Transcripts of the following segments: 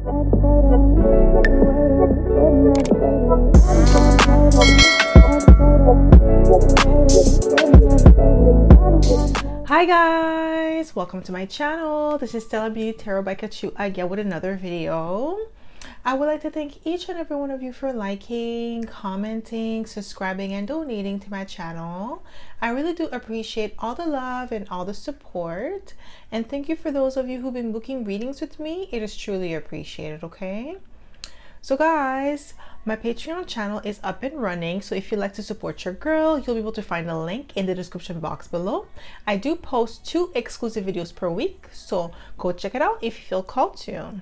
Hi guys, welcome to my channel. This is stellabeautytarot by Kachu again with another video. I would like to thank each and every one of you for liking, commenting, subscribing, and donating to my channel. I really do appreciate all the love and all the support. And thank you for those of you who've been booking readings with me. It is truly appreciated, okay? So guys, my Patreon channel is up and running. So if you'd like to support your girl, you'll be able to find the link in the description box below. I do post 2 exclusive videos per week. So go check it out if you feel called to.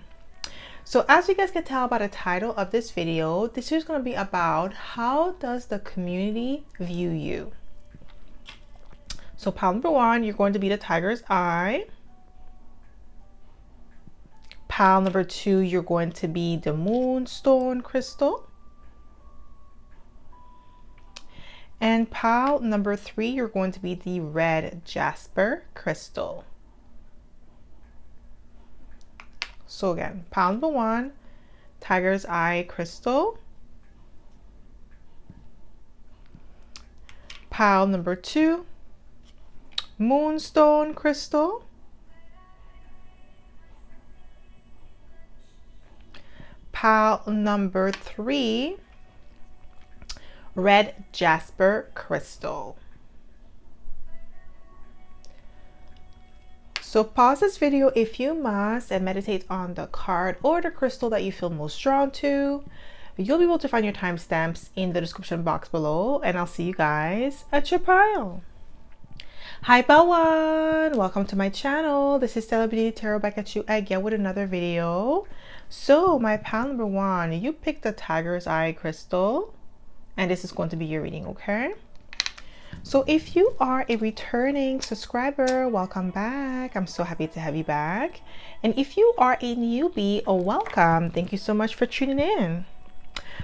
So as you guys can tell by the title of this video, this is going to be about how does the community view you. So pile number 1, you're going to be the tiger's eye. Pile number 2, you're going to be the moonstone crystal. And pile number 3, you're going to be the red jasper crystal. So again, pile number 1, tiger's eye crystal. Pile number 2, moonstone crystal. Pile number 3, red jasper crystal. So pause this video if you must and meditate on the card or the crystal that you feel most drawn to. You'll be able to find your timestamps in the description box below, and I'll see you guys at your pile. Hi Bawan! Welcome to my channel. This is stellabeautytarot back at you again with another video. So my pile number 1, you picked the tiger's eye crystal, and this is going to be your reading, okay? So if you are a returning subscriber, welcome back. I'm so happy to have you back. And if you are a newbie, welcome. Thank you so much for tuning in.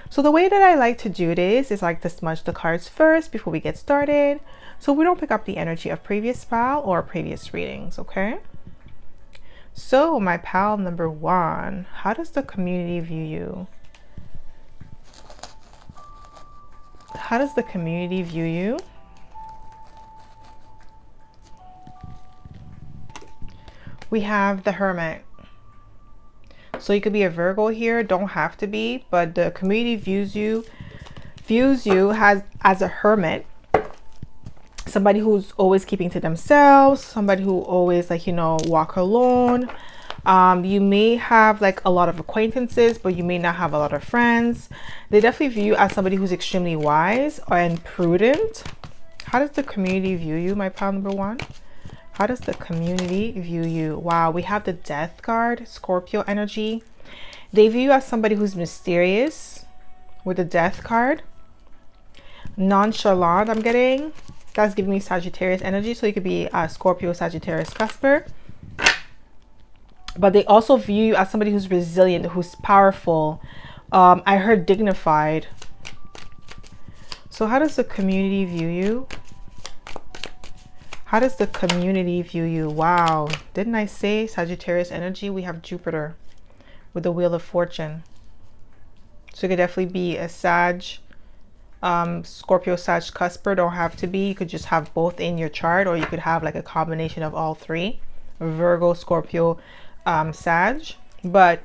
So the way that I like to do this is like to smudge the cards first before we get started, so we don't pick up the energy of previous pile or previous readings, okay? So my pile number 1, how does the community view you? How does the community view you? We have the Hermit. So you could be a Virgo here, don't have to be, but the community views you as a hermit. Somebody who's always keeping to themselves, somebody who always, like, you know, walk alone. You may have like a lot of acquaintances, but you may not have a lot of friends. They definitely view you as somebody who's extremely wise and prudent. How does the community view you, my pile number 1? How does the community view you? Wow, we have the Death card, Scorpio energy. They view you as somebody who's mysterious with the Death card. Nonchalant, I'm getting. That's giving me Sagittarius energy. So you could be a Scorpio, Sagittarius, Casper. But they also view you as somebody who's resilient, who's powerful. I heard dignified. So how does the community view you? How does the community view you? Wow, didn't I say Sagittarius energy? We have Jupiter with the Wheel of Fortune. So it could definitely be a Sag, Scorpio, Sag, Cusper. Don't have to be. You could just have both in your chart, or you could have like a combination of all 3. Virgo, Scorpio, Sag. But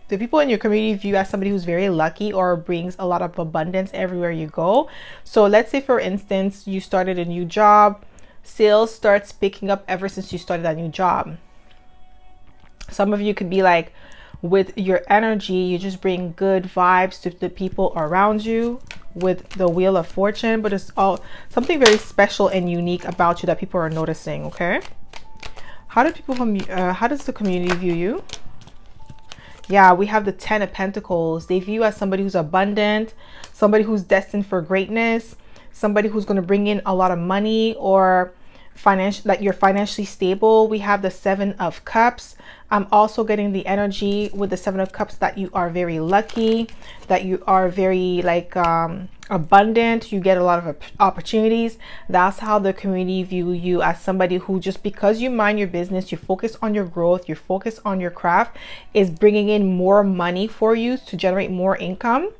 the people in your community view you as somebody who's very lucky or brings a lot of abundance everywhere you go. So let's say, for instance, you started a new job. Sales starts picking up ever since you started that new job. Some of you could be like, with your energy, you just bring good vibes to the people around you with the Wheel of Fortune, but it's all something very special and unique about you that people are noticing, okay? How do people how does the community view you? Yeah, we have the 10 of Pentacles. They view you as somebody who's abundant, somebody who's destined for greatness, somebody who's going to bring in a lot of money, or that you're financially stable. We have the 7 of Cups. I'm also getting the energy with the 7 of Cups that you are very lucky, that you are very like abundant, you get a lot of opportunities. That's how the community view you, as somebody who, just because you mind your business, you focus on your growth, you focus on your craft, is bringing in more money for you to generate more income,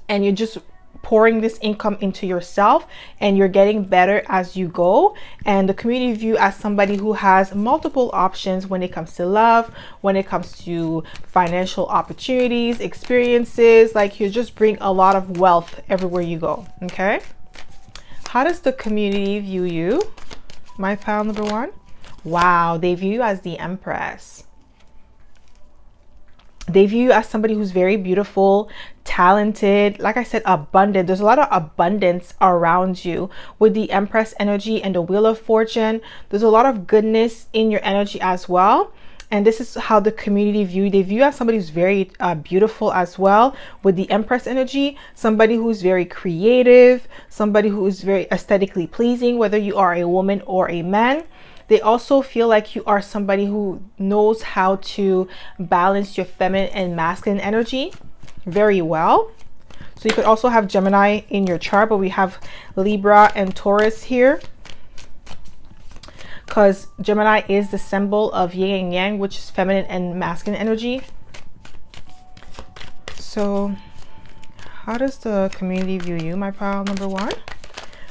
and you're just pouring this income into yourself, and you're getting better as you go. And the community view as somebody who has multiple options when it comes to love, when it comes to financial opportunities, experiences. Like, you just bring a lot of wealth everywhere you go. Okay, how does the community view you, my pal number one? Wow, they view you as the Empress. They view you as somebody who's very beautiful, talented, like I said, abundant. There's a lot of abundance around you with the Empress energy and the Wheel of Fortune. There's a lot of goodness in your energy as well. And this is how the community view you. They view you as somebody who's very beautiful as well with the Empress energy, somebody who's very creative, somebody who is very aesthetically pleasing, whether you are a woman or a man. They also feel like you are somebody who knows how to balance your feminine and masculine energy very well. So you could also have Gemini in your chart, but we have Libra and Taurus here, because Gemini is the symbol of yin and yang, which is feminine and masculine energy. So how does the community view you, my pal number one?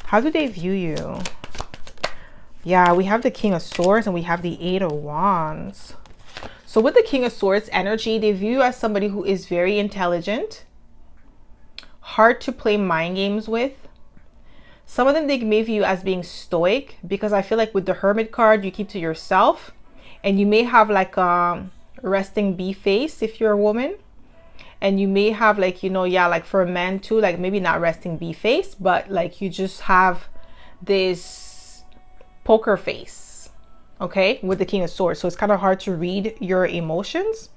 How do they view you? Yeah, we have the King of Swords and we have the Eight of Wands. So with the King of Swords energy, they view you as somebody who is very intelligent, hard to play mind games with. Some of them, they may view you as being stoic, because I feel like with the Hermit card, you keep to yourself, and you may have like a resting bee face if you're a woman. And you may have like, you know, yeah, like for a man too, like maybe not resting bee face, but like you just have this poker face, okay, with the King of Swords. So it's kind of hard to read your emotions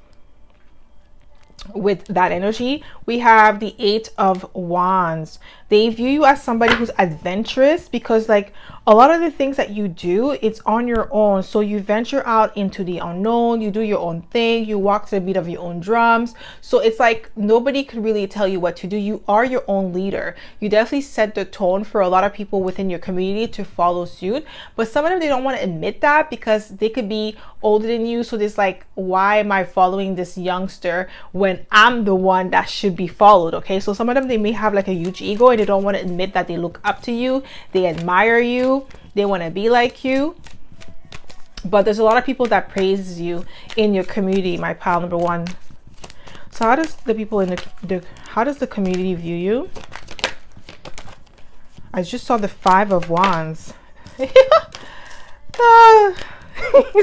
with that energy. We have the Eight of Wands. They view you as somebody who's adventurous, because like a lot of the things that you do, it's on your own. So you venture out into the unknown, you do your own thing, you walk to the beat of your own drums. So it's like nobody could really tell you what to do. You are your own leader. You definitely set the tone for a lot of people within your community to follow suit. But some of them, they don't want to admit that, because they could be older than you. So there's like, why am I following this youngster when I'm the one that should be followed? Okay, so some of them, they may have like a huge ego, and they don't want to admit that they look up to you, they admire you, they want to be like you. But there's a lot of people that praise you in your community, my pal number one. So how does the people in how does the community view you? I just saw the Five of Wands.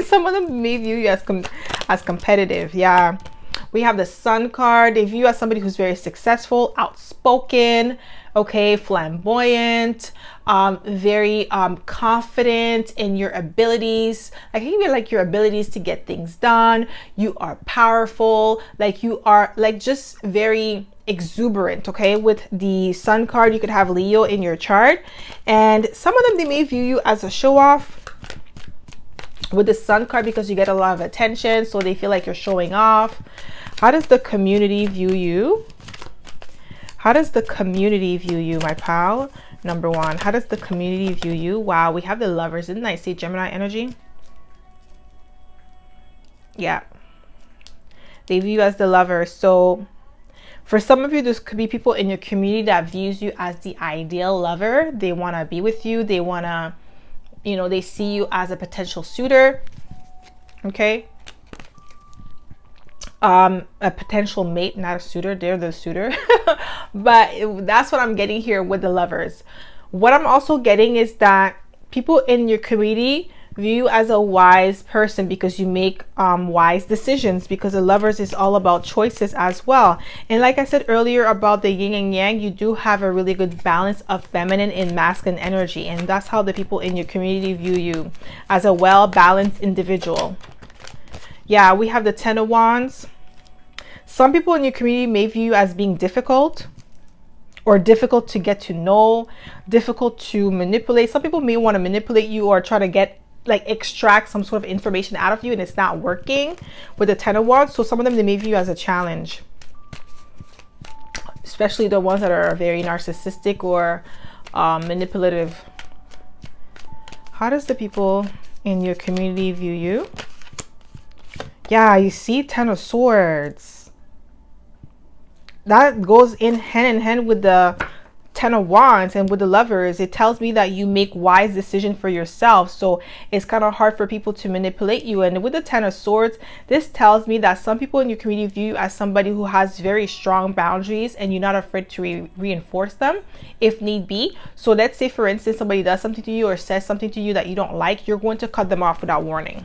Some of them may view you as competitive. Yeah, we have the Sun card. They view you as somebody who's very successful, outspoken, okay, flamboyant, very confident in your abilities. Like even like your abilities to get things done. You are powerful. Like you are like just very exuberant. Okay, with the Sun card, you could have Leo in your chart, and some of them, they may view you as a show off with the Sun card, because you get a lot of attention, so they feel like you're showing off. How does the community view you? How does the community view you, my pal number one? How does the community view you? Wow, we have the Lovers. Didn't I see Gemini energy? Yeah, they view you as the Lover. So for some of you, there could be people in your community that views you as the ideal lover. They want to be with you. They want to, you know, they see you as a potential suitor. Okay, a potential mate, not a suitor. They're the suitor. But that's what I'm getting here with the Lovers. What I'm also getting is that people in your community view you as a wise person, because you make wise decisions, because the Lovers is all about choices as well. And like I said earlier about the yin and yang, you do have a really good balance of feminine and masculine energy, and that's how the people in your community view you, as a well-balanced individual. Yeah, we have the Ten of Wands. Some people in your community may view you as being difficult, or difficult to get to know, difficult to manipulate. Some people may want to manipulate you or try to get like extract some sort of information out of you, and it's not working with the Ten of Wands. So some of them, they may view you as a challenge. especially the ones that are very narcissistic or manipulative. How does the people in your community view you? Yeah, you see 10 of Swords. That goes hand in hand with the 10 of Wands and with the Lovers. It tells me that you make wise decisions for yourself. So it's kind of hard for people to manipulate you. And with the 10 of Swords, this tells me that some people in your community view you as somebody who has very strong boundaries and you're not afraid to reinforce them if need be. So let's say, for instance, somebody does something to you or says something to you that you don't like. You're going to cut them off without warning.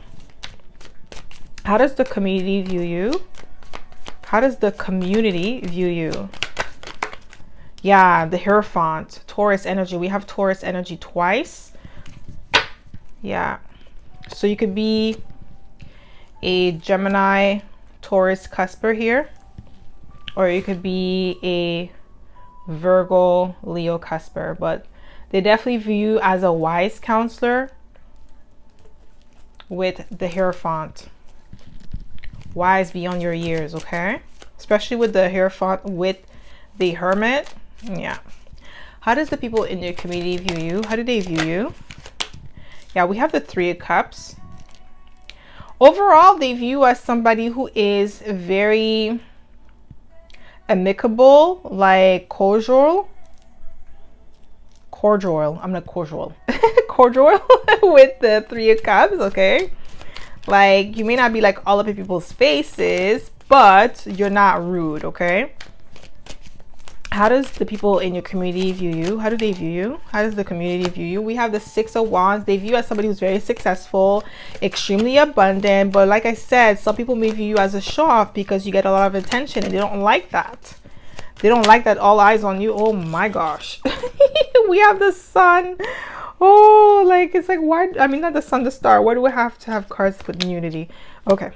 How does the community view you? How does the community view you? Yeah, the Hierophant, Taurus energy. We have Taurus energy twice. Yeah. So you could be a Gemini, Taurus cusper here. Or you could be a Virgo, Leo cusper. But they definitely view you as a wise counselor with the Hierophant. Wise beyond your years, okay? Especially with the Hierophant with the Hermit. Yeah. How does the people in your community view you? How do they view you? Yeah, we have the Three of Cups. Overall, they view you as somebody who is very amicable, like cordial. I'm not cordial. Cordial with the Three of Cups, okay? Like, you may not be like all up in people's faces, but you're not rude, okay? How does the people in your community view you? How do they view you? How does the community view you? We have the Six of Wands. They view you as somebody who's very successful, extremely abundant. But like I said, some people may view you as a show-off because you get a lot of attention and they don't like that. They don't like that all eyes on you. Oh my gosh. We have the Sun. Oh, like, it's like, why? I mean, not the Sun, the Star. Why do we have to have cards with unity? Okay.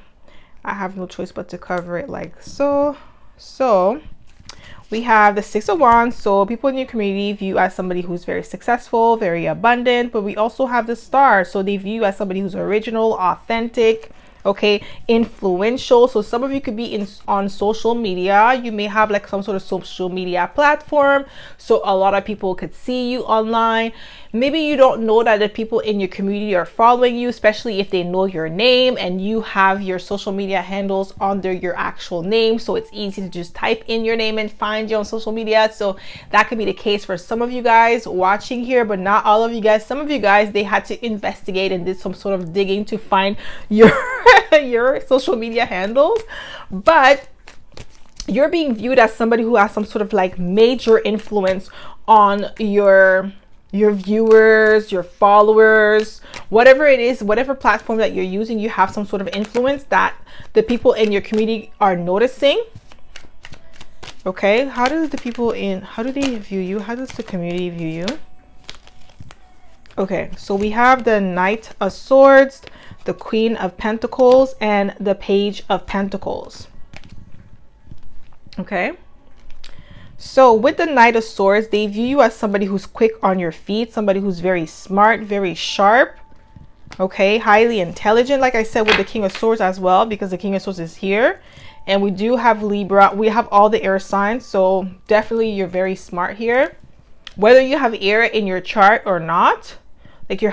I have no choice but to cover it like so. So we have the Six of Wands. So people in your community view you as somebody who's very successful, very abundant. But we also have the Star. So they view you as somebody who's original, authentic, okay, influential. So some of you could be on social media. You may have like some sort of social media platform, so a lot of people could see you online. Maybe you don't know that the people in your community are following you, especially if they know your name and you have your social media handles under your actual name, so it's easy to just type in your name and find you on social media. So that could be the case for some of you guys watching here, but not all of you guys. Some of you guys, they had to investigate and did some sort of digging to find your your social media handles. But you're being viewed as somebody who has some sort of like major influence on your viewers, your followers, whatever it is, whatever platform that you're using. You have some sort of influence that the people in your community are noticing. Okay, how do the people how do they view you? How does the community view you? Okay, so we have the Knight of Swords, the Queen of Pentacles, and the Page of Pentacles. Okay, so with the Knight of Swords, they view you as somebody who's quick on your feet, somebody who's very smart, very sharp, okay, highly intelligent, like I said with the King of Swords as well, because the King of Swords is here. And we do have Libra. We have all the air signs, so definitely you're very smart here. Whether you have air in your chart or not, like you're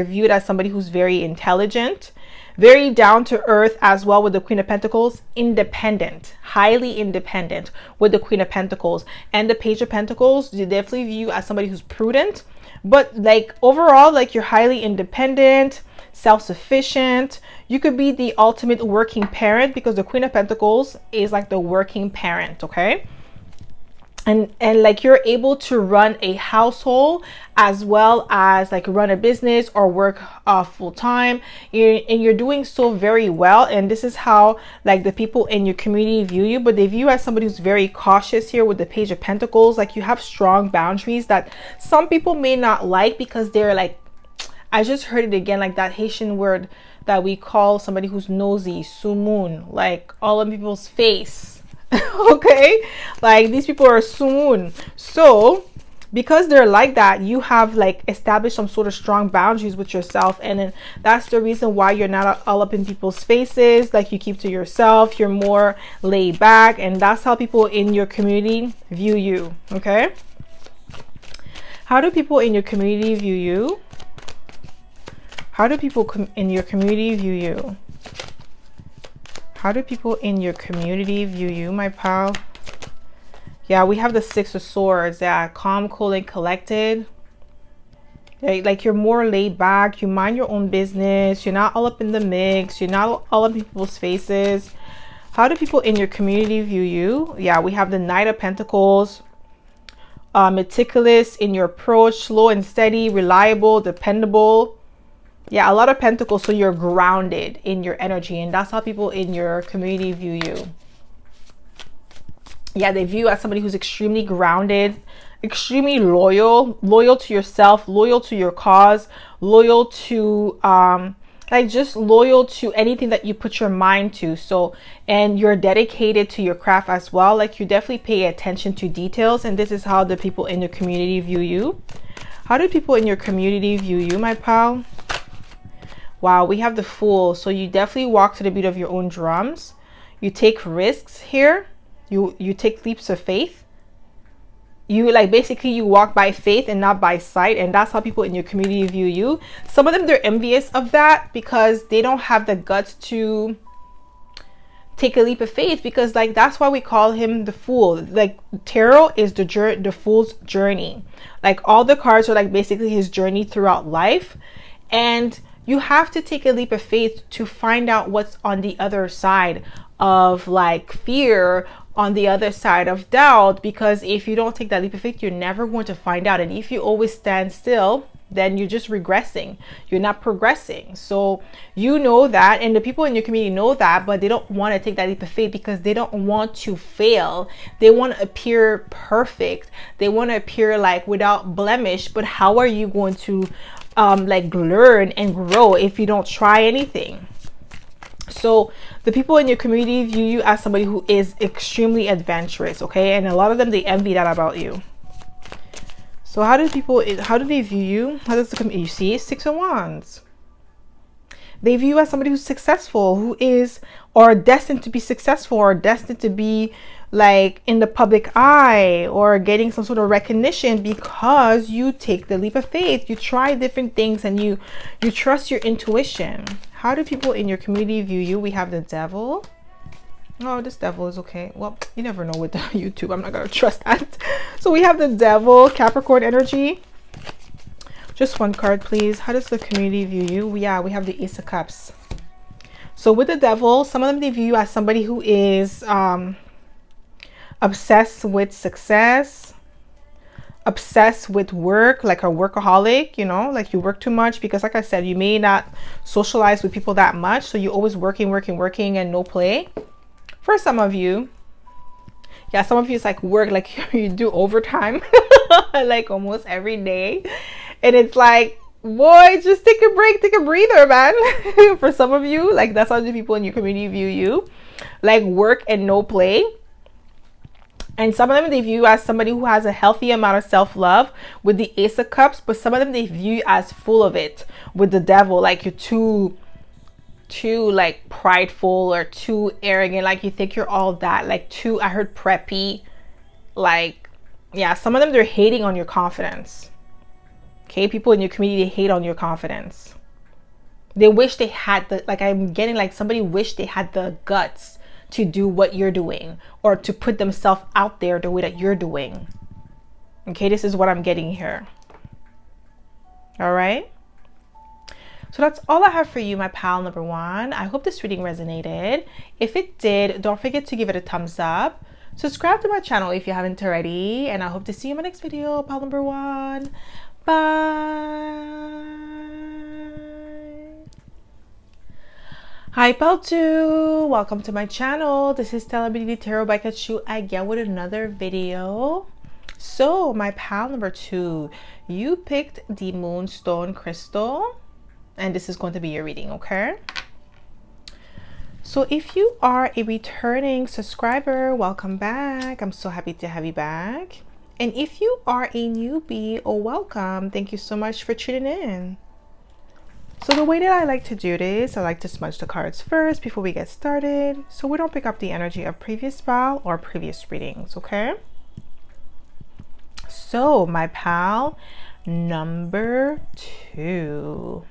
viewed as somebody who's very intelligent, very down to earth as well with the Queen of Pentacles, independent, highly independent with the Queen of Pentacles. And the Page of Pentacles, they definitely view you as somebody who's prudent, but like overall, like you're highly independent, self-sufficient. You could be the ultimate working parent because the Queen of Pentacles is like the working parent, okay? And like you're able to run a household as well as like run a business or work full-time, and you're doing so very well. And this is how like the people in your community view you, but they view you as somebody who's very cautious here with the Page of Pentacles. Like you have strong boundaries that some people may not like because they're like, I just heard it again, like that Haitian word that we call somebody who's nosy, sumun, like all in people's face. Okay, like these people are sumun. So because they're like that, you have like established some sort of strong boundaries with yourself, and then that's the reason why you're not all up in people's faces. Like, you keep to yourself, you're more laid back, and that's how people in your community view you. Okay, how do people in your community view you? How do people in your community view you? How do people in your community view you, my pal? Yeah, we have the Six of Swords. Yeah, calm, cool, and collected. Like you're more laid back. You mind your own business. You're not all up in the mix. You're not all up in people's faces. How do people in your community view you? Yeah, we have the Knight of Pentacles. Meticulous in your approach, slow and steady, reliable, dependable. Yeah, a lot of pentacles, so you're grounded in your energy, and that's how people in your community view you. Yeah, they view you as somebody who's extremely grounded, extremely loyal to yourself, loyal to your cause, loyal to like just loyal to anything that you put your mind to. So, and you're dedicated to your craft as well. Like, you definitely pay attention to details, and this is how the people in your community view you. How do people in your community view you, my pal? Wow, we have the Fool. So you definitely walk to the beat of your own drums. You take risks here. You take leaps of faith. You basically you walk by faith and not by sight, and that's how people in your community view you. Some of them, they're envious of that because they don't have the guts to take a leap of faith, because like that's why we call him the Fool. Like, tarot is the Fool's journey. Like, all the cards are like basically his journey throughout life, and you have to take a leap of faith to find out what's on the other side of like fear, on the other side of doubt, because if you don't take that leap of faith, you're never going to find out. And if you always stand still, then you're just regressing. You're not progressing. So you know that, and the people in your community know that, but they don't want to take that leap of faith because they don't want to fail. They want to appear perfect. They want to appear like without blemish. But how are you going to like learn and grow if you don't try anything? So the people in your community view you as somebody who is extremely adventurous, okay? And a lot of them, they envy that about you. So how do they view you? How does the community, you see, Six of Wands. They view you as somebody who's successful, who is, or destined to be successful, or destined to be like in the public eye, or getting some sort of recognition because you take the leap of faith. You try different things, and you trust your intuition. How do people in your community view you? We have the Devil. Oh, this Devil is okay. Well, you never know with YouTube. I'm not gonna trust that. So we have the Devil, Capricorn energy. Just one card, please. How does the community view you? Yeah, we have the Ace of Cups. So with the Devil, some of them, they view you as somebody who is obsessed with success, obsessed with work, like a workaholic, you know, like you work too much, because like I said, you may not socialize with people that much, so you're always working and no play. For some of you, yeah, some of you, it's like work, like you do overtime like almost every day, and it's like, boy, just take a break, take a breather, man. For some of you, like that's how the people in your community view you, like work and no play. And some of them, they view you as somebody who has a healthy amount of self-love with the Ace of Cups, but some of them, they view you as full of it with the Devil. Like you're too like prideful or too arrogant. Like you think you're all that, like too, I heard preppy. Like, yeah, some of them, they're hating on your confidence. Okay, people in your community, they hate on your confidence. They wish they had the, like I'm getting like somebody wish they had the guts to do what you're doing, or to put themselves out there the way that you're doing. Okay, this is what I'm getting here. All right. So that's all I have for you, my pal number one. I hope this reading resonated. If it did, don't forget to give it a thumbs up. Subscribe to my channel if you haven't already. And I hope to see you in my next video, pal number one. Bye. Hi pal 2, welcome to my channel. This is stellabeautytarot by Kachu again with another video. So my pal number 2, you picked the Moonstone crystal, and this is going to be your reading, okay? So if you are a returning subscriber, welcome back. I'm so happy to have you back. And if you are a newbie, welcome. Thank you so much for tuning in. So the way that I like to do this, I like to smudge the cards first before we get started, so we don't pick up the energy of previous pal or previous readings, okay? So my pal number 2.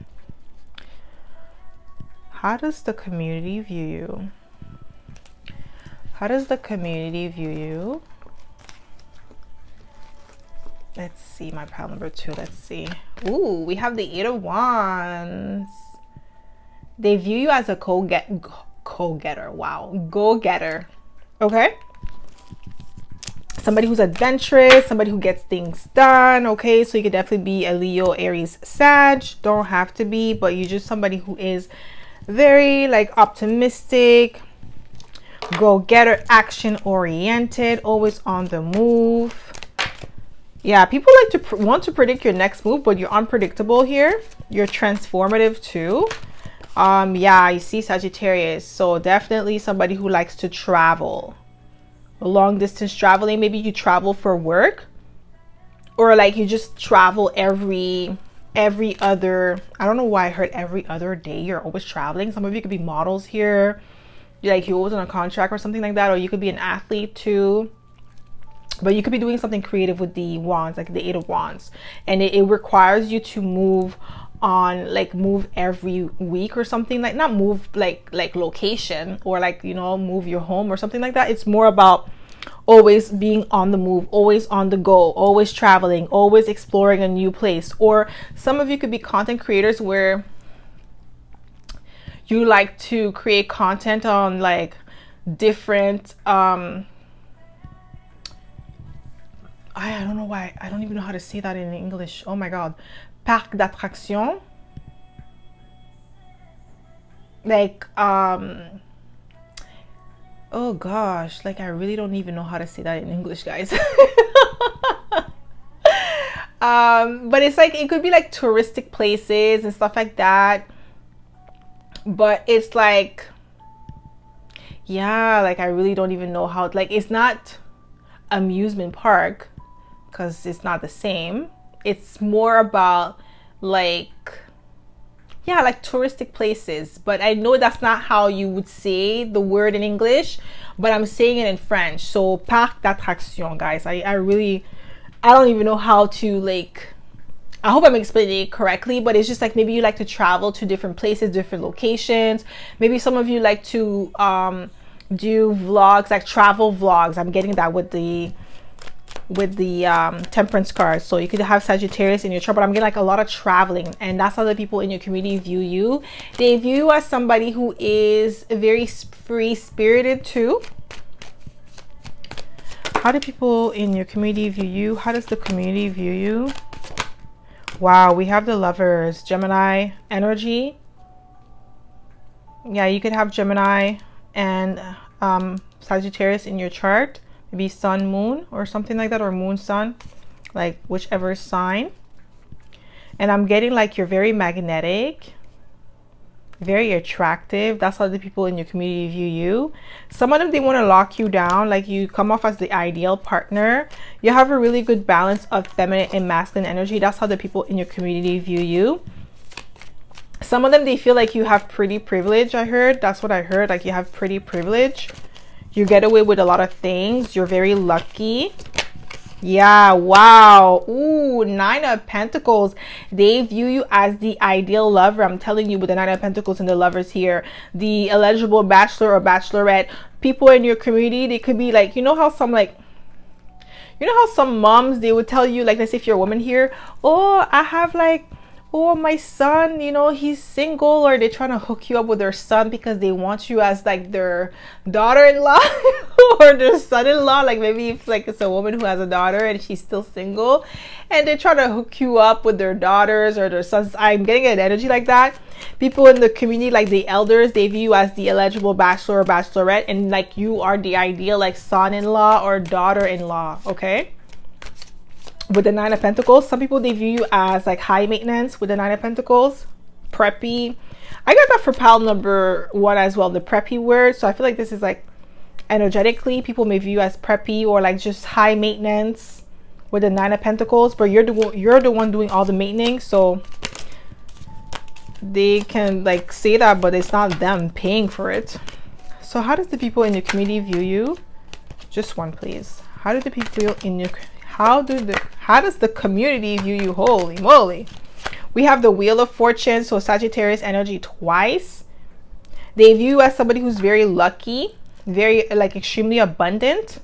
How does the community view you? How does the community view you? Let's see, my pal number 2. Let's see. Ooh, we have the 8 of Wands. They view you as a go-getter. Wow, go-getter. Okay. Somebody who's adventurous, somebody who gets things done. Okay, so you could definitely be a Leo, Aries, Sag. Don't have to be, but you're just somebody who is very like optimistic, go-getter, action oriented, always on the move. Yeah, people like to want to predict your next move, but you're unpredictable here. You're transformative too. Yeah, I see Sagittarius, so definitely somebody who likes to travel, long distance traveling. Maybe you travel for work, or like you just travel every other, I don't know why I heard every other day. You're always traveling. Some of you could be models here, like you're always on a contract or something like that, or you could be an athlete too. But you could be doing something creative with the wands, like the 8 of Wands, and it requires you to move on, like move every week or something, like not move like location, or like, you know, move your home or something like that. It's more about always being on the move, always on the go, always traveling, always exploring a new place. Or some of you could be content creators where you like to create content on like different I don't know why, I don't even know how to say that in English. Oh my god. Parc d'attraction. Like oh gosh, like I really don't even know how to say that in English, guys. But it's like, it could be like touristic places and stuff like that, but it's like, yeah, like I really don't even know how, like it's not amusement park because it's not the same. It's more about like, yeah, like touristic places, but I know that's not how you would say the word in English, but I'm saying it in French. So parc d'attraction, guys. I don't even know how to, like, I hope I'm explaining it correctly, but it's just like, maybe you like to travel to different places, different locations. Maybe some of you like to do vlogs, like travel vlogs. I'm getting that with the temperance card. So you could have Sagittarius in your chart, but I'm getting like a lot of traveling, and that's how the people in your community view you. They view you as somebody who is very free-spirited too. How do people in your community view you? How does the community view you? Wow, we have the Lovers, Gemini energy. Yeah, you could have Gemini and Sagittarius in your chart. Maybe Sun, Moon, or something like that, or Moon, Sun, like whichever sign. And I'm getting like you're very magnetic, very attractive. That's how the people in your community view you. Some of them, they want to lock you down, like you come off as the ideal partner. You have a really good balance of feminine and masculine energy. That's how the people in your community view you. Some of them, they feel like you have pretty privilege. I heard, that's what I heard, like you have pretty privilege. You get away with a lot of things. You're very lucky. Yeah, wow. Ooh, 9 of Pentacles. They view you as the ideal lover. I'm telling you, with the 9 of Pentacles and the Lovers here, the eligible bachelor or bachelorette. People in your community, they could be like, you know how some moms, they would tell you, like, let's say if you're a woman here, oh, I have like, oh, my son, you know, he's single, or they're trying to hook you up with their son because they want you as like their daughter-in-law or their son-in-law. Like maybe if like it's a woman who has a daughter and she's still single, and they're trying to hook you up with their daughters or their sons. I'm getting an energy like that. People in the community, like the elders, they view you as the eligible bachelor or bachelorette, and like you are the ideal like son-in-law or daughter-in-law. Okay, with the 9 of Pentacles, some people, they view you as like high maintenance with the 9 of Pentacles, preppy. I got that for pile number 1 as well, the preppy word. So I feel like this is like energetically, people may view you as preppy or like just high maintenance, with the Nine of Pentacles, but you're the one doing all the maintenance, so they can like say that, but it's not them paying for it. So how does the people in your community view you? Just one, please. How do the people in your how does the community view you? Holy moly. We have the Wheel of Fortune, so Sagittarius energy twice. They view you as somebody who's very lucky, very like extremely abundant,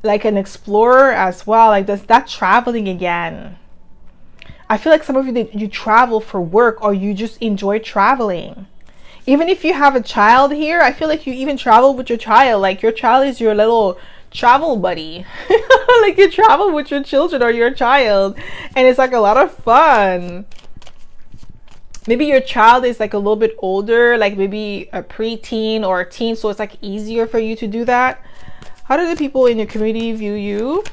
like an explorer as well. Like that traveling again. I feel like some of you travel for work, or you just enjoy traveling. Even if you have a child here, I feel like you even travel with your child. Like your child is your little travel buddy. Like you travel with your children or your child, and it's like a lot of fun. Maybe your child is like a little bit older, like maybe a preteen or a teen, so it's like easier for you to do that. How do the people in your community view you?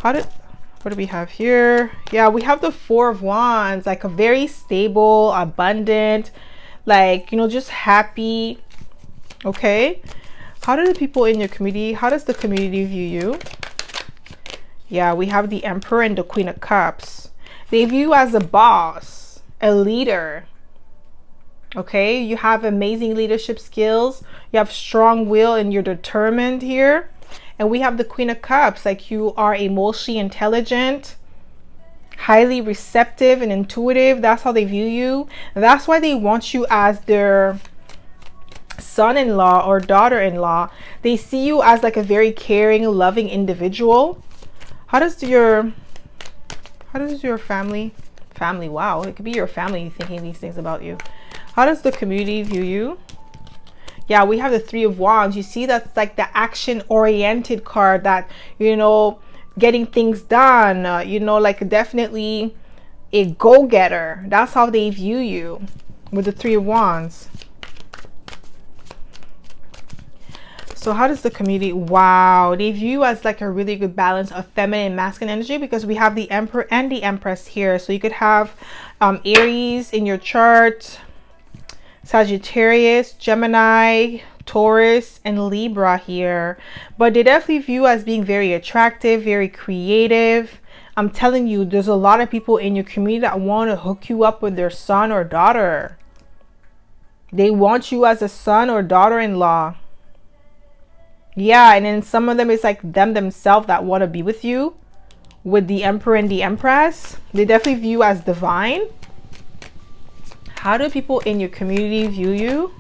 What do we have here? Yeah, we have the Four of Wands, like a very stable, abundant, like, you know, just happy. Okay. How do the people in your community, how does the community view you? Yeah, we have the Emperor and the Queen of Cups. They view you as a boss, a leader. Okay, you have amazing leadership skills. You have strong will and you're determined here. And we have the Queen of Cups, like you are emotionally intelligent, highly receptive and intuitive. That's how they view you. And that's why they want you as their son-in-law or daughter-in-law. They see you as like a very caring, loving individual. How does your family, wow, it could be your family thinking these things about you. How does the community view you? Yeah, we have the Three of Wands. You see, that's like the action-oriented card, that, you know, getting things done, you know, like definitely a go-getter. That's how they view you with the Three of Wands. So how does the community, wow, they view you as like a really good balance of feminine and masculine energy, because we have the Emperor and the Empress here. So you could have Aries in your chart, Sagittarius, Gemini, Taurus, and Libra here. But they definitely view you as being very attractive, very creative. I'm telling you, there's a lot of people in your community that want to hook you up with their son or daughter. They want you as a son or daughter-in-law. Yeah, and then some of them, it's like them themselves that want to be with you. With the Emperor and the Empress, they definitely view you as divine. How do people in your community view you?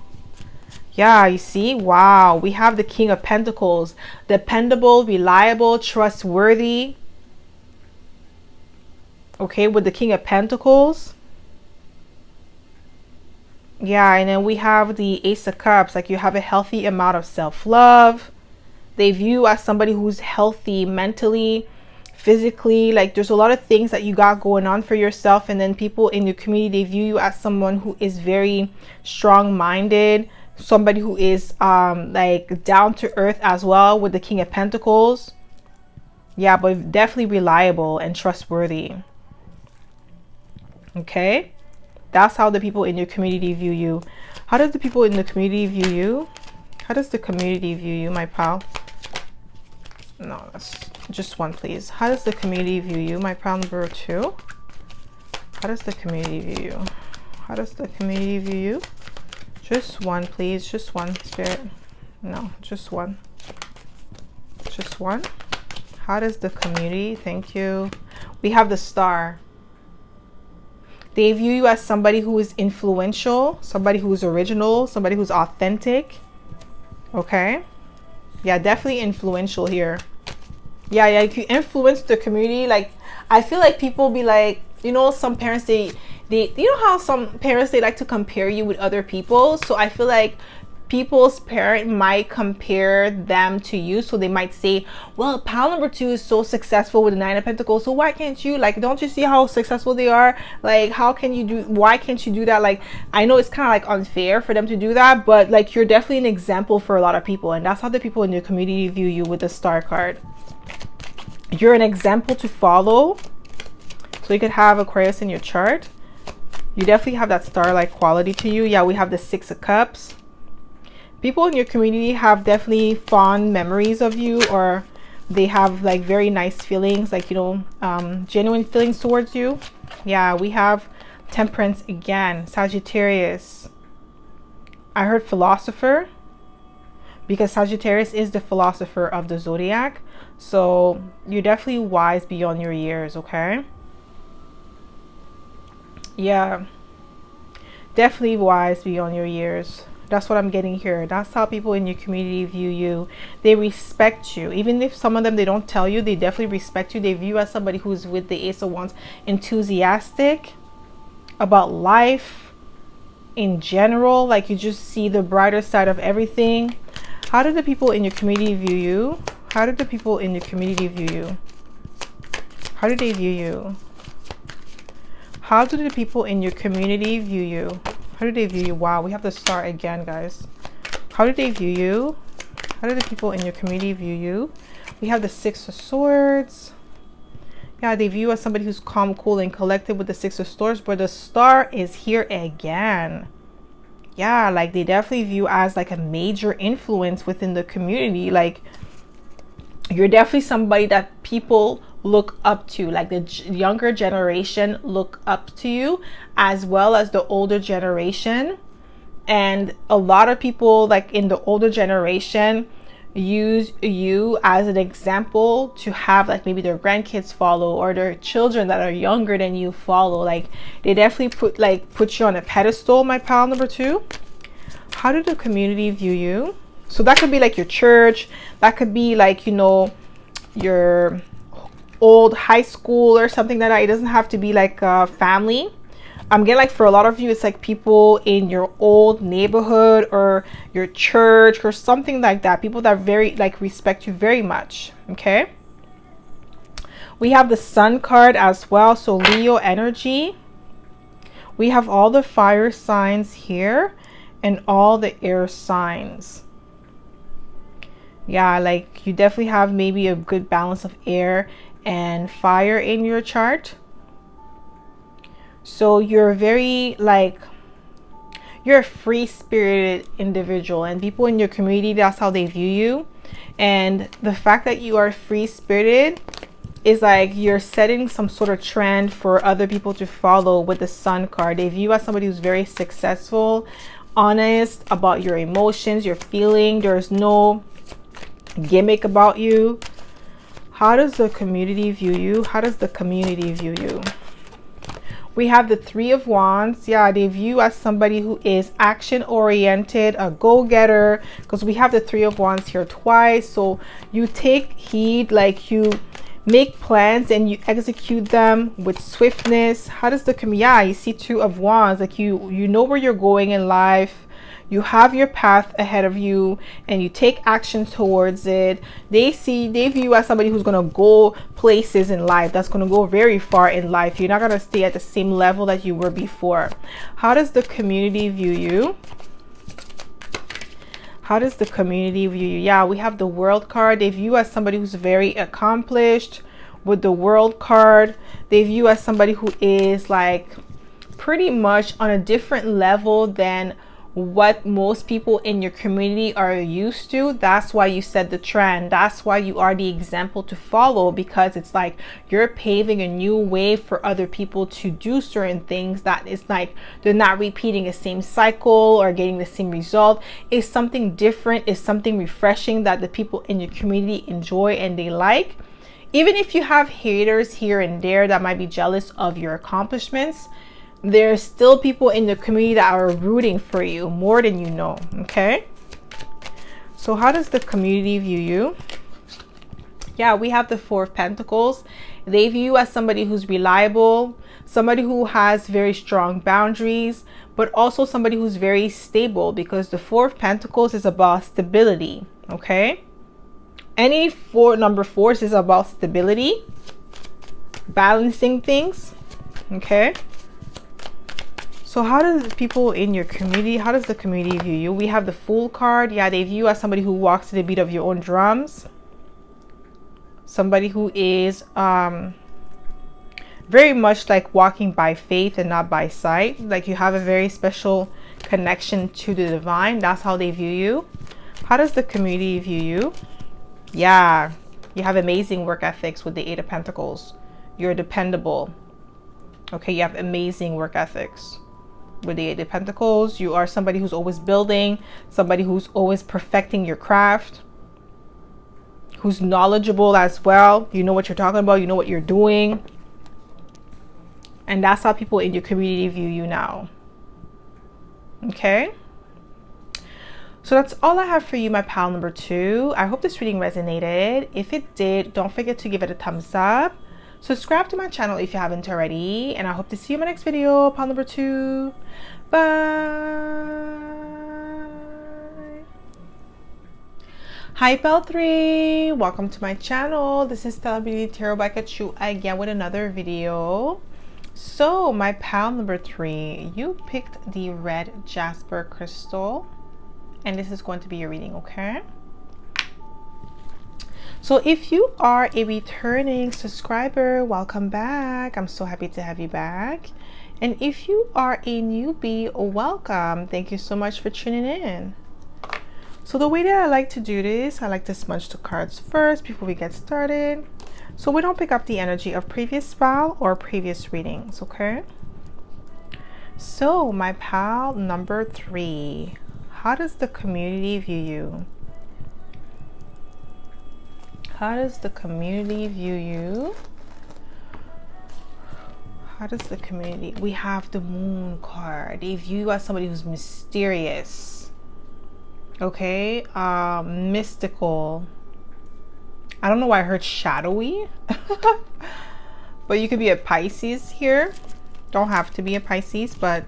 Yeah, you see, wow, we have the King of Pentacles, dependable, reliable, trustworthy. Okay, with the King of Pentacles. Yeah, and then we have the Ace of Cups, like you have a healthy amount of self-love. They view you as somebody who's healthy mentally, physically. Like there's a lot of things that you got going on for yourself. And then people in your community, they view you as someone who is very strong-minded, somebody who is like down to earth as well, with the King of Pentacles. Yeah, but definitely reliable and trustworthy. Okay, that's how the people in your community view you. How does the people in the community view you? How does the community view you, my pal? No, that's just one, please. How does the community view you, my pal number 2? How does the community view you? How does the community view you? Just one, please. Just one, Spirit. No, just one. Just one. How does the community? Thank you. We have the Star. They view you as somebody who is influential, somebody who is original, somebody who's authentic. Okay. Yeah, definitely influential here. Yeah, if you influence the community, like I feel like people be like, you know, some parents, they you know how some parents, they like to compare you with other people. So I feel like people's parent might compare them to you. So they might say, well, pal number 2 is so successful with the Nine of Pentacles, so why can't you? Like, don't you see how successful they are? Like, how can you do, why can't you do that? Like, I know it's kind of like unfair for them to do that, but like you're definitely an example for a lot of people. And that's how the people in your community view you with the Star card. You're an example to follow. So you could have Aquarius in your chart. You definitely have that star-like quality to you. Yeah, we have the Six of Cups. People in your community have definitely fond memories of you, or They have like very nice feelings, like, you know, genuine feelings towards you. Yeah, we have Temperance again, Sagittarius. I heard philosopher, because Sagittarius is the philosopher of the zodiac. So you're definitely wise beyond your years, okay? Yeah, definitely wise beyond your years. That's what I'm getting here. That's how people in your community view you. They respect you. Even if some of them, they don't tell you, they definitely respect you. They view you as somebody who's, with the Ace of Wands, enthusiastic about life in general. Like, you just see the brighter side of everything. How do the people in your community view you? How do the people in your community view you? How do they view you? How do the people in your community view you? How do they view you? Wow, we have to start again, guys. How do they view you? How do the people in your community view you? We have the Six of Swords. Yeah, they view you as somebody who's calm, cool, and collected with the Six of Swords, but the Star is here again. Yeah, like, they definitely view you as like a major influence within the community. Like, you're definitely somebody that people look up to, like the younger generation look up to you, as well as the older generation. And a lot of people, like in the older generation, use you as an example to have, like, maybe their grandkids follow, or their children that are younger than you follow. Like, they definitely put you on a pedestal, my pal number 2. How do the community view you? So that could be like your church, that could be like, you know, your old high school or something like that. It doesn't have to be like a family. I'm getting like, for a lot of you, it's like people in your old neighborhood or your church or something like that. People that very, like, respect you very much. Okay. We have the Sun card as well. So Leo energy. We have all the fire signs here and all the air signs. Yeah, like, you definitely have maybe a good balance of air and fire in your chart. So you're very, like, you're a free-spirited individual, and people in your community, that's how they view you. And the fact that you are free-spirited is like you're setting some sort of trend for other people to follow with the Sun card. They view you as somebody who's very successful, honest about your emotions, your feeling. There's no gimmick about you. How does the community view you? How does the community view you? We have the Three of Wands. Yeah, they view you as somebody who is action oriented, a go-getter, because we have the Three of Wands here twice. So you take heed, like, you make plans and you execute them with swiftness. How does the yeah, you see Two of Wands, like, you know where you're going in life. You have your path ahead of you and you take action towards it. They view you as somebody who's going to go places in life, that's going to go very far in life. You're not going to stay at the same level that you were before. How does the community view you? How does the community view you? Yeah, we have the World card. They view you as somebody who's very accomplished. With the World card, they view you as somebody who is, like, pretty much on a different level than what most people in your community are used to. That's why you set the trend. That's why you are the example to follow, because it's like you're paving a new way for other people to do certain things that is like they're not repeating the same cycle or getting the same result. It's something different, it's something refreshing that the people in your community enjoy and they like. Even if you have haters here and there that might be jealous of your accomplishments, there's still people in the community that are rooting for you more than you know. Okay, so how does the community view you? Yeah, we have the Four of Pentacles. They view you as somebody who's reliable, somebody who has very strong boundaries, but also somebody who's very stable, because the Four of Pentacles is about stability. Okay, any number fours is about stability, balancing things. Okay, so how does people in your community, how does the community view you? We have the Fool card. Yeah, they view you as somebody who walks to the beat of your own drums. Somebody who is very much like walking by faith and not by sight. Like you have a very special connection to the divine. That's how they view you. How does the community view you? Yeah, You have amazing work ethics with the Eight of Pentacles. You're dependable. Okay, you have amazing work ethics with the Eight of Pentacles. You are somebody who's always building, somebody who's always perfecting your craft, who's knowledgeable as well. You know what you're talking about, you know what you're doing. And that's how people in your community view you now. Okay? So that's all I have for you, my pal number 2. I hope this reading resonated. If it did, don't forget to give it a thumbs up. Subscribe to my channel if you haven't already. And I hope to see you in my next video, pal number 2. Bye. Hi, pal 3. Welcome to my channel. This is stellabeautytarot back at you again with another video. So, my pal number 3, you picked the red jasper crystal. And this is going to be your reading, okay? So if you are a returning subscriber, welcome back. I'm so happy to have you back. And if you are a newbie, welcome. Thank you so much for tuning in. So the way that I like to do this, I like to smudge the cards first before we get started, so we don't pick up the energy of previous spell or previous readings, okay? So my pal number 3, how does the community view you? How does the community view you? How does the community? We have the Moon card. They view you as somebody who's mysterious. Okay, mystical. I don't know why I heard shadowy. But you could be a Pisces here. Don't have to be a Pisces, but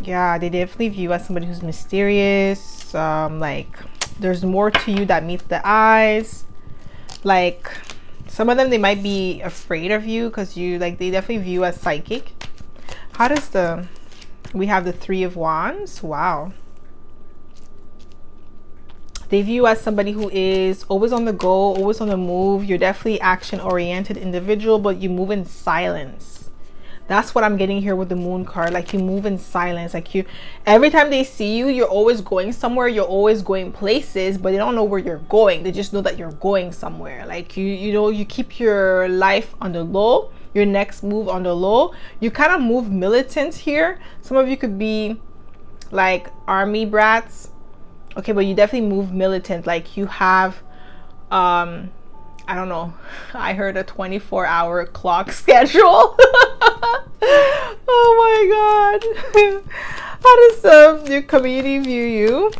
yeah, they definitely view you as somebody who's mysterious. Like there's more to you that meets the eyes. Like some of them, they might be afraid of you because you, like, they definitely view you as psychic. How does we have the 3 of Wands. Wow. They view you as somebody who is always on the go, always on the move. You're definitely action-oriented individual, but you move in silence. That's what I'm getting here with the Moon card. Like you move in silence. Like you, every time they see you, you're always going somewhere. You're always going places, but they don't know where you're going. They just know that you're going somewhere. Like you know, you keep your life on the low, your next move on the low. You kind of move militant here. Some of you could be like army brats. Okay, but you definitely move militant. Like you have, I don't know, I heard a 24-hour clock schedule. Oh my god. How does your community view you?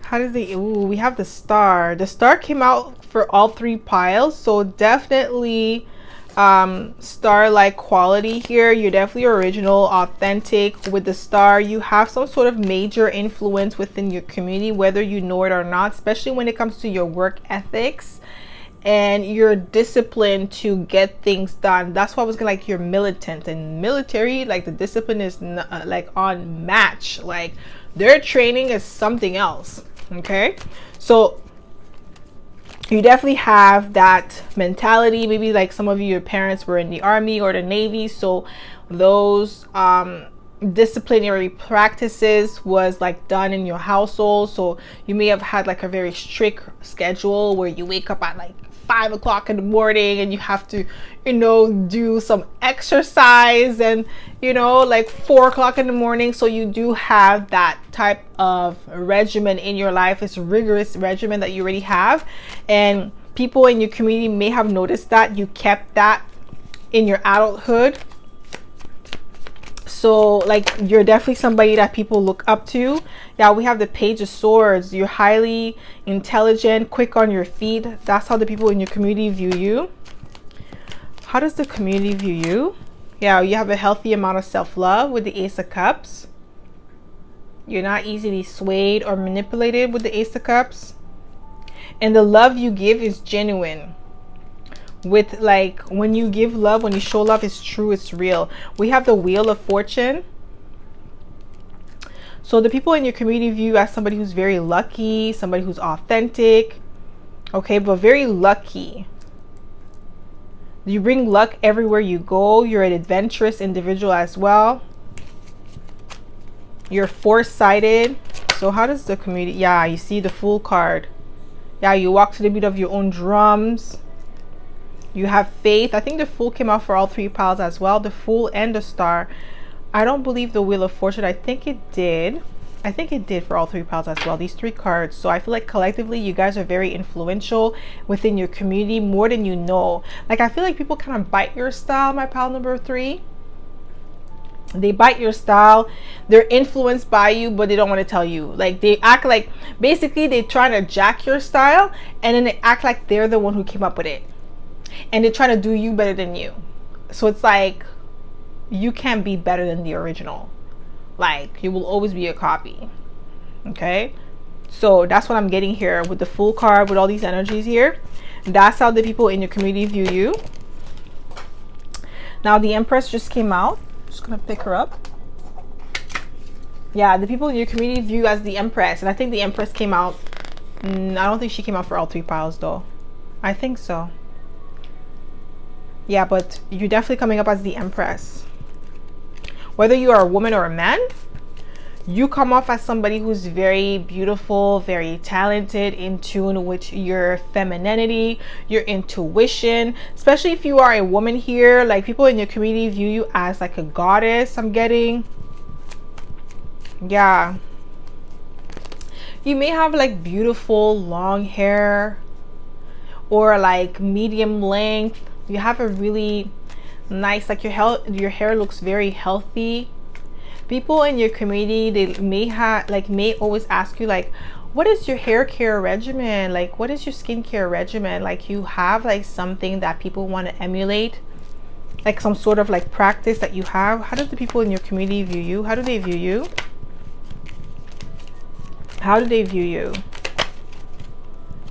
How does they, ooh, we have the star. The star came out for all 3 piles, so definitely star-like quality here. You're definitely original, authentic. With the star, you have some sort of major influence within your community, whether you know it or not, especially when it comes to your work ethics and your discipline to get things done. That's why I was gonna, like, you're militant and military. Like the discipline is not, like on match. Like their training is something else. Okay, so you definitely have that mentality. Maybe like some of you, your parents were in the army or the navy, so those disciplinary practices was like done in your household. So you may have had like a very strict schedule where you wake up at like 5 o'clock in the morning and you have to, you know, do some exercise, and you know, like 4 o'clock in the morning. So you do have that type of regimen in your life. It's a rigorous regimen that you already have, and people in your community may have noticed that you kept that in your adulthood. So like you're definitely somebody that people look up to. Yeah, we have the Page of Swords. You're highly intelligent, quick on your feet. That's how the people in your community view you. How does the community view you? Yeah, you have a healthy amount of self-love with the Ace of Cups. You're not easily swayed or manipulated with the Ace of Cups. And the love you give is genuine. With like, when you give love, when you show love, it's true, it's real. We have the Wheel of Fortune. So the people in your community view you as somebody who's very lucky, somebody who's authentic, okay, but very lucky. You bring luck everywhere you go. You're an adventurous individual as well. You're foresighted. So how does the community, yeah, you see the Fool card. Yeah, you walk to the beat of your own drums. You have faith. I think the Fool came out for all three piles as well. The Fool and the Star. I don't believe the Wheel of Fortune. I think it did. I think it did for all three piles as well. These three cards. So I feel like collectively you guys are very influential within your community, more than you know. Like, I feel like people kind of bite your style, my pile number 3. They bite your style. They're influenced by you, but they don't want to tell you. Like, they act like, basically they're trying to jack your style, and then they act like they're the one who came up with it, and they're trying to do you better than you. So it's like, you can't be better than the original. Like, you will always be a copy. Okay, so that's what I'm getting here with the Fool card, with all these energies here. That's how the people in your community view you. Now the Empress just came out. Just gonna pick her up. Yeah, the people in your community view you as the Empress, and I think the Empress came out. I don't think she came out for all three piles though. I think so. Yeah, but you're definitely coming up as the Empress. Whether you are a woman or a man, you come off as somebody who's very beautiful, very talented, in tune with your femininity, your intuition. Especially if you are a woman here, like, people in your community view you as like a goddess, I'm getting. Yeah. You may have like beautiful long hair or like medium length. You have a really nice, like, your hair looks very healthy. People in your community, they may always ask you, like, what is your hair care regimen? Like, what is your skincare regimen? Like, you have like something that people want to emulate, like some sort of like practice that you have. How do the people in your community view you? How do they view you? How do they view you?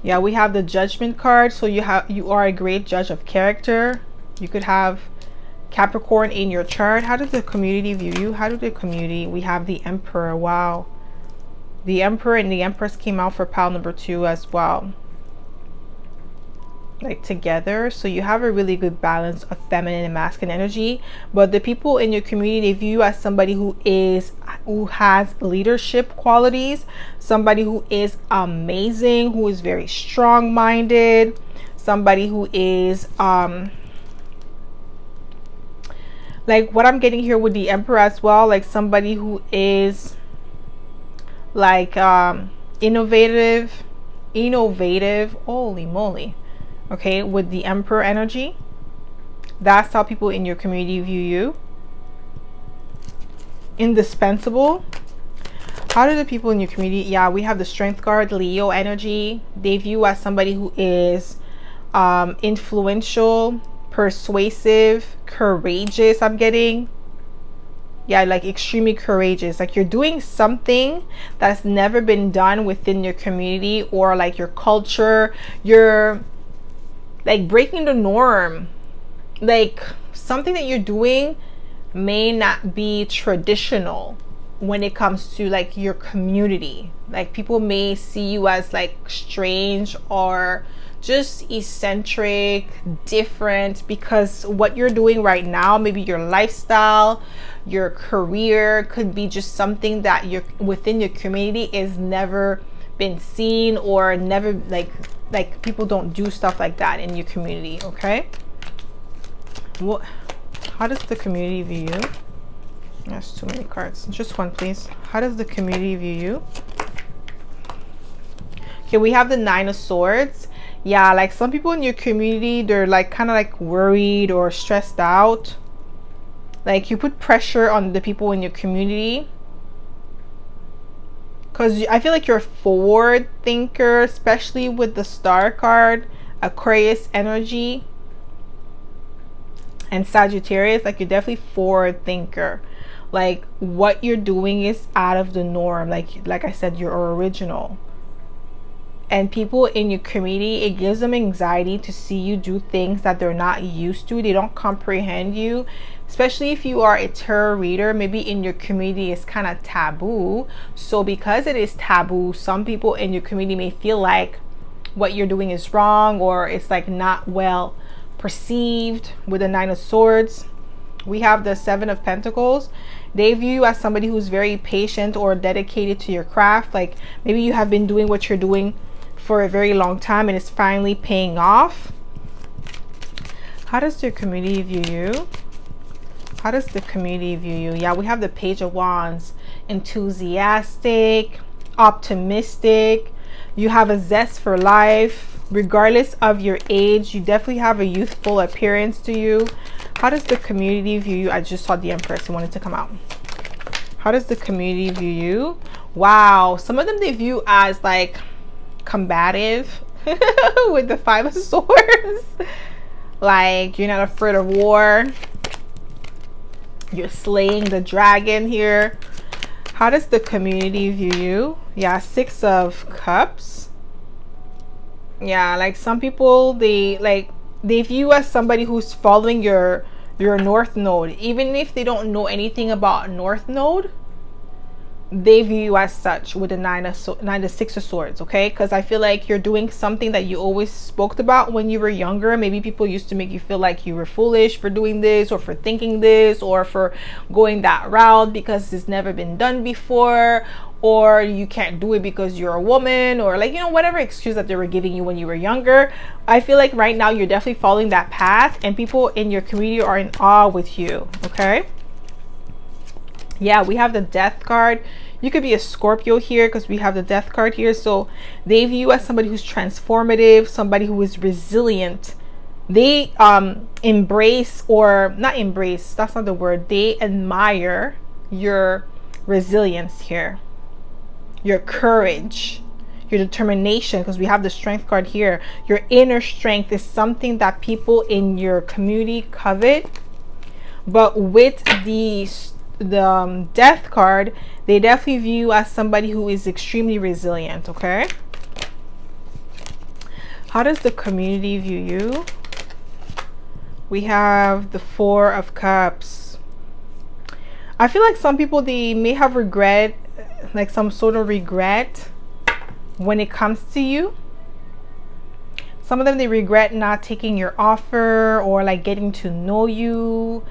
Yeah, we have the Judgment card. So you are a great judge of character. You could have Capricorn in your chart. How does the community view you? How do the community? We have the Emperor. Wow. The Emperor and the Empress came out for pile number 2 as well, like together. So you have a really good balance of feminine and masculine energy. But the people in your community, they view you as somebody who has leadership qualities, somebody who is amazing, who is very strong-minded, somebody who is like what I'm getting here with the Emperor as well, like somebody who is like innovative. Holy moly. Okay, with the Emperor energy, that's how people in your community view you. Indispensable. How do the people in your community? Yeah, we have the Strength card, Leo energy. They view you as somebody who is influential, persuasive, courageous, I'm getting. Yeah, like extremely courageous. Like, you're doing something that's never been done within your community or like your culture. You're like breaking the norm. Like, something that you're doing may not be traditional when it comes to like your community. Like, people may see you as like strange or just eccentric, different, because what you're doing right now, maybe your lifestyle, your career, could be just something that you're within your community is never been seen, or never like people don't do stuff like that in your community. Okay, what, how does the community view you? That's too many cards. Just one, please. How does the community view you? Okay, we have the Nine of Swords. Yeah, like some people in your community, they're like kind of like worried or stressed out. Like, you put pressure on the people in your community because I feel like you're a forward thinker, especially with the Star card, Aquarius energy, and Sagittarius. Like, you're definitely forward thinker. Like, what you're doing is out of the norm. Like I said, you're original. And people in your community, it gives them anxiety to see you do things that they're not used to. They don't comprehend you, especially if you are a tarot reader. Maybe in your community it's kind of taboo. So because it is taboo, some people in your community may feel like what you're doing is wrong, or it's like not well perceived. With the Nine of Swords, we have the Seven of Pentacles. They view you as somebody who's very patient or dedicated to your craft. Like maybe you have been doing what you're doing for a very long time and it's finally paying off. How does your community view you? How does the community view you? Yeah, we have the Page of Wands. Enthusiastic, optimistic. You have a zest for life. Regardless of your age, you definitely have a youthful appearance to you. How does the community view you? I just saw the Empress. It wanted to come out. How does the community view you? Wow. Some of them they view as like combative with the Five of Swords. Like you're not afraid of war. You're slaying the dragon here. How does the community view you? Yeah, Six of Cups. Yeah, like some people, they view you as somebody who's following your North Node. Even if they don't know anything about North Node, they view you as such with the nine to Six of Swords. Okay, because I feel like you're doing something that you always spoke about when you were younger. Maybe people used to make you feel like you were foolish for doing this, or for thinking this, or for going that route because it's never been done before, or you can't do it because you're a woman, or like, you know, whatever excuse that they were giving you when you were younger. I feel like right now you're definitely following that path and people in your community are in awe with you. Okay, yeah, we have the Death card. You could be a Scorpio here because we have the Death card here. So they view you as somebody who's transformative, somebody who is resilient. They embrace, or not embrace, that's not the word, they admire your resilience here, your courage, your determination, because we have the Strength card here. Your inner strength is something that people in your community covet. But with the Death card, they definitely view you as somebody who is extremely resilient. Okay, how does the community view you? We have the Four of Cups. I feel like some people, they may have regret, like some sort of regret when it comes to you. Some of them, they regret not taking your offer or like getting to know you.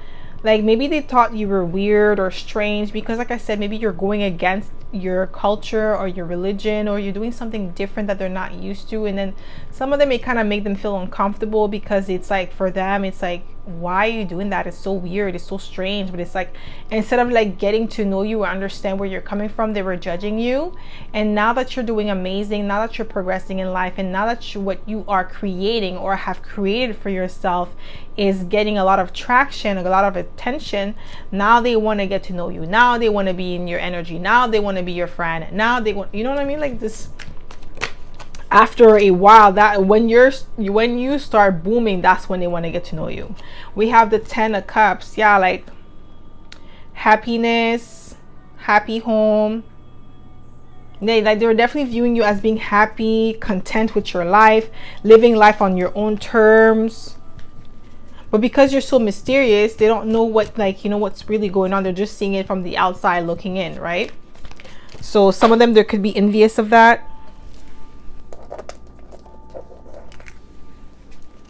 Like maybe they thought you were weird or strange because, like I said, maybe you're going against your culture or your religion, or you're doing something different that they're not used to. And then some of them, it kind of make them feel uncomfortable because it's like, for them, it's like, why are you doing that? It's so weird, it's so strange. But it's like, instead of like getting to know you or understand where you're coming from, they were judging you. And now that you're doing amazing, now that you're progressing in life, and now that what you are creating or have created for yourself is getting a lot of traction, a lot of attention, now they want to get to know you. Now they want to be in your energy. Now they want to be your friend. Now they want, you know what I mean? Like this, after a while, that when you start booming, that's when they want to get to know you. We have the Ten of Cups. Yeah, like happiness, happy home. They're definitely viewing you as being happy, content with your life, living life on your own terms. But because you're so mysterious, they don't know what, like, you know, what's really going on. They're just seeing it from the outside looking in, right? So some of them, there could be envious of that,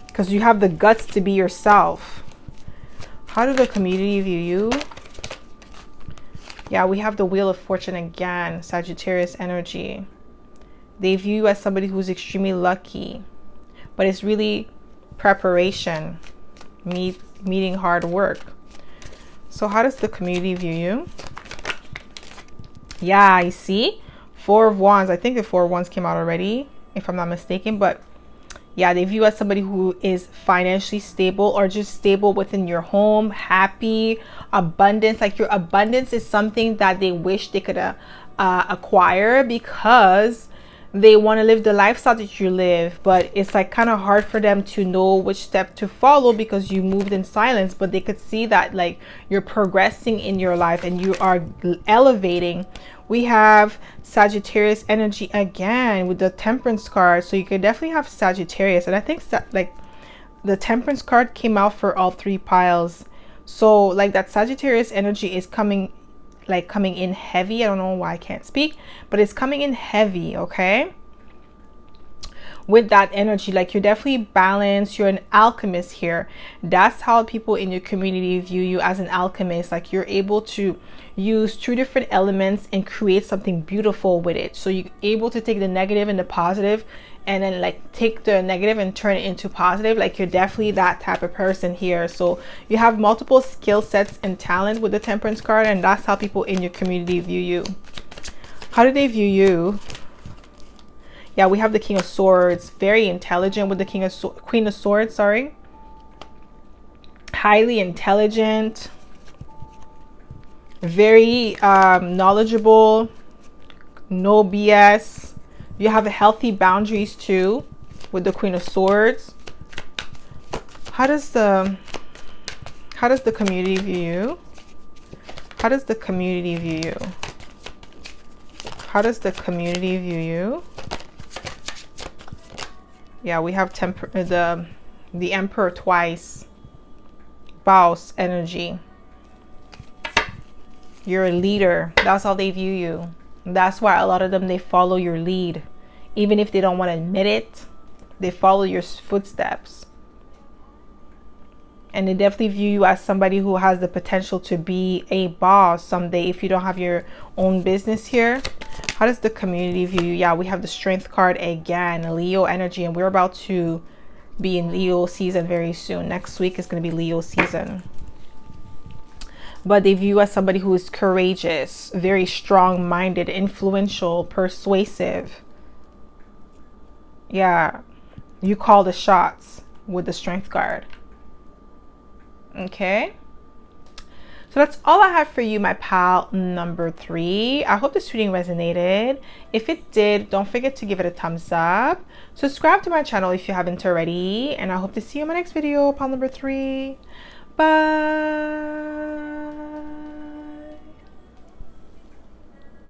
because you have the guts to be yourself. How do the community view you? Yeah, we have the Wheel of Fortune again, Sagittarius energy. They view you as somebody who's extremely lucky, but it's really preparation, meeting hard work. So how does the community view you? Yeah, I see. Four of Wands. I think the Four of Wands came out already, if I'm not mistaken. But yeah, they view you as somebody who is financially stable, or just stable within your home, happy, abundance. Like your abundance is something that they wish they could acquire, because they want to live the lifestyle that you live, but it's like kind of hard for them to know which step to follow because you moved in silence. But they could see that like you're progressing in your life and you are elevating. We have Sagittarius energy again with the Temperance card, so you could definitely have Sagittarius. And I think like the Temperance card came out for all three piles, so like that Sagittarius energy is coming in heavy. I don't know why I can't speak, but it's coming in heavy. Okay, with that energy, like you're definitely balanced. You're an alchemist here. That's how people in your community view you, as an alchemist. Like you're able to use two different elements and create something beautiful with it. So you're able to take the negative and the positive, and then like take the negative and turn it into positive. Like you're definitely that type of person here. So you have multiple skill sets and talent with the Temperance card, and that's how people in your community view you. How do they view you? Yeah, we have the King of Swords, very intelligent with the Queen of Swords, sorry. Highly intelligent, very knowledgeable, no BS. You have healthy boundaries too with the Queen of Swords. How does the community view you? How does the community view you? How does the community view you? Yeah, we have the Emperor twice. Boss energy. You're a leader. That's how they view you. That's why a lot of them, they follow your lead. Even if they don't want to admit it, they follow your footsteps. And they definitely view you as somebody who has the potential to be a boss someday if you don't have your own business here. How does the community view you? Yeah, we have the Strength card again, Leo energy, and we're about to be in Leo season very soon. Next week is going to be Leo season. But they view you as somebody who is courageous, very strong-minded, influential, persuasive. Yeah, you call the shots with the Strength card. Okay, so that's all I have for you, my pal number 3. I hope this reading resonated. If it did, don't forget to give it a thumbs up. Subscribe to my channel if you haven't already, and I hope to see you in my next video, pal number 3. Bye.